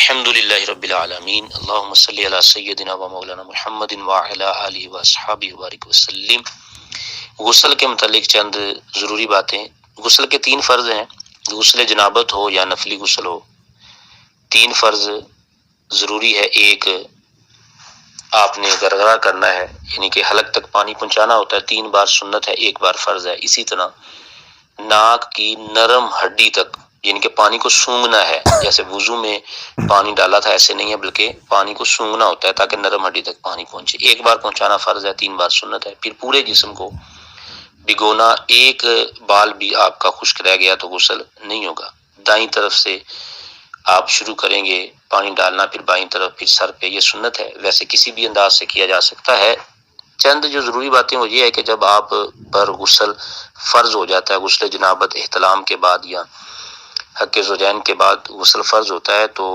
الحمدللہ رب العالمین، اللہم صلی علی سیدنا و مولانا محمد وعلی آلہ واصحابہ وبارک وسلم۔ غسل کے متعلق چند ضروری باتیں۔ غسل کے 3 فرض ہیں، غسل جنابت ہو یا نفلی غسل ہو، 3 فرض ضروری ہے۔ ایک آپ نے گرگرہ کرنا ہے، یعنی کہ حلق تک پانی پہنچانا ہوتا ہے، 3 بار سنت ہے، 1 بار فرض ہے۔ اسی طرح ناک کی نرم ہڈی تک، یعنی کہ پانی کو سونگھنا ہے، جیسے وضو میں پانی ڈالا تھا ایسے نہیں ہے، بلکہ پانی کو سونگھنا ہوتا ہے تاکہ نرم ہڈی تک پانی پہنچے۔ 1 بار پہنچانا فرض ہے، 3 بار سنت ہے۔ پھر پورے جسم کو بھگونا، ایک بال بھی آپ کا خشک رہ گیا تو غسل نہیں ہوگا۔ دائیں طرف سے آپ شروع کریں گے پانی ڈالنا، پھر بائیں طرف، پھر سر پہ، یہ سنت ہے۔ ویسے کسی بھی انداز سے کیا جا سکتا ہے۔ چند جو ضروری باتیں وہ یہ ہے کہ جب آپ پر غسل فرض ہو جاتا ہے، غسل جنابت احتلام کے بعد یا حق زوجین کے بعد غسل فرض ہوتا ہے، تو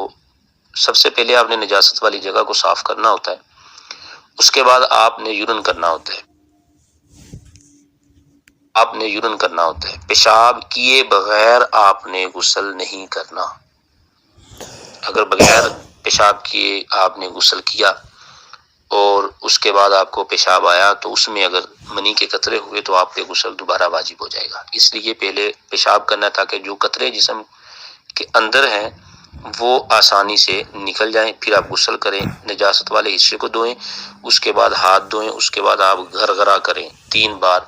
سب سے پہلے آپ نے نجاست والی جگہ کو صاف کرنا ہوتا ہے۔ اس کے بعد آپ نے یورن کرنا ہوتا ہے، پیشاب کیے بغیر آپ نے غسل نہیں کرنا۔ اگر بغیر پیشاب کیے آپ نے غسل کیا اور اس کے بعد آپ کو پیشاب آیا تو اس میں اگر منی کے قطرے ہوئے تو آپ پہ غسل دوبارہ واجب ہو جائے گا۔ اس لیے پہلے پیشاب کرنا تاکہ جو قطرے جسم کے اندر ہیں وہ آسانی سے نکل جائیں، پھر آپ غسل کریں، نجاست والے حصے کو دھوئیں، اس کے بعد ہاتھ دھوئیں، اس کے بعد آپ گرگرہ کریں 3 بار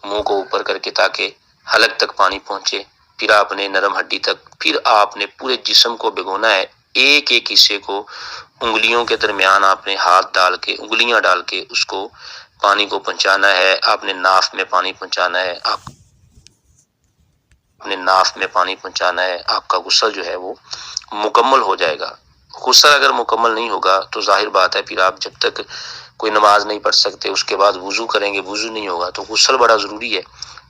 منہ کو اوپر کر کے تاکہ حلق تک پانی پہنچے، پھر آپ نے نرم ہڈی تک، پھر آپ نے پورے جسم کو بھگونا ہے۔ ایک ایک حصے کو انگلیوں کے درمیان آپ نے ہاتھ ڈال کے، انگلیاں ڈال کے اس کو پانی کو پہنچانا ہے۔ آپ نے ناف میں پانی پہنچانا ہے، آپ کا غسل جو ہے وہ مکمل ہو جائے گا۔ غسل اگر مکمل نہیں ہوگا تو ظاہر بات ہے پھر آپ جب تک کوئی نماز نہیں پڑھ سکتے، اس کے بعد وضو کریں گے، وضو نہیں ہوگا، تو غسل بڑا ضروری ہے۔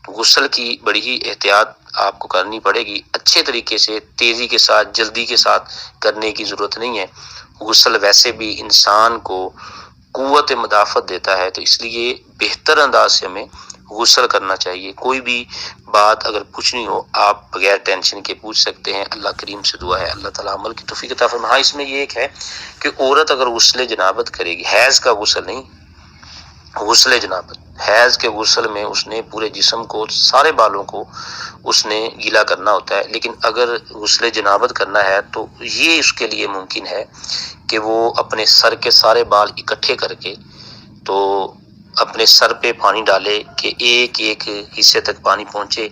غسل کی بڑی ہی احتیاط آپ کو کرنی پڑے گی، اچھے طریقے سے، تیزی کے ساتھ، جلدی کے ساتھ کرنے کی ضرورت نہیں ہے۔ غسل ویسے بھی انسان کو قوت مدافعت دیتا ہے، تو اس لیے بہتر انداز سے ہمیں غسل کرنا چاہیے۔ کوئی بھی بات اگر پوچھنی ہو آپ بغیر ٹینشن کے پوچھ سکتے ہیں۔ اللہ کریم سے دعا ہے اللہ تعالیٰ عمل کی توفیق عطا فرمائے۔ ہاں، اس میں یہ ایک ہے کہ عورت اگر غسل جنابت کرے گی، حیض کا غسل نہیں، غسل جنابت، حیض کے غسل میں اس نے پورے جسم کو، سارے بالوں کو اس نے گیلا کرنا ہوتا ہے، لیکن اگر غسل جنابت کرنا ہے تو یہ اس کے لیے ممکن ہے کہ وہ اپنے سر کے سارے بال اکٹھے کر کے تو اپنے سر پہ پانی ڈالے کہ ایک ایک حصے تک پانی پہنچے،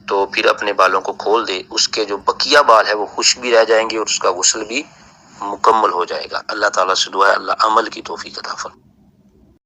تو پھر اپنے بالوں کو کھول دے، اس کے جو بقیہ بال ہے وہ خشک بھی رہ جائیں گے اور اس کا غسل بھی مکمل ہو جائے گا۔ اللہ تعالیٰ سے دعا ہے اللہ عمل کی توفیق عطا فرمائے۔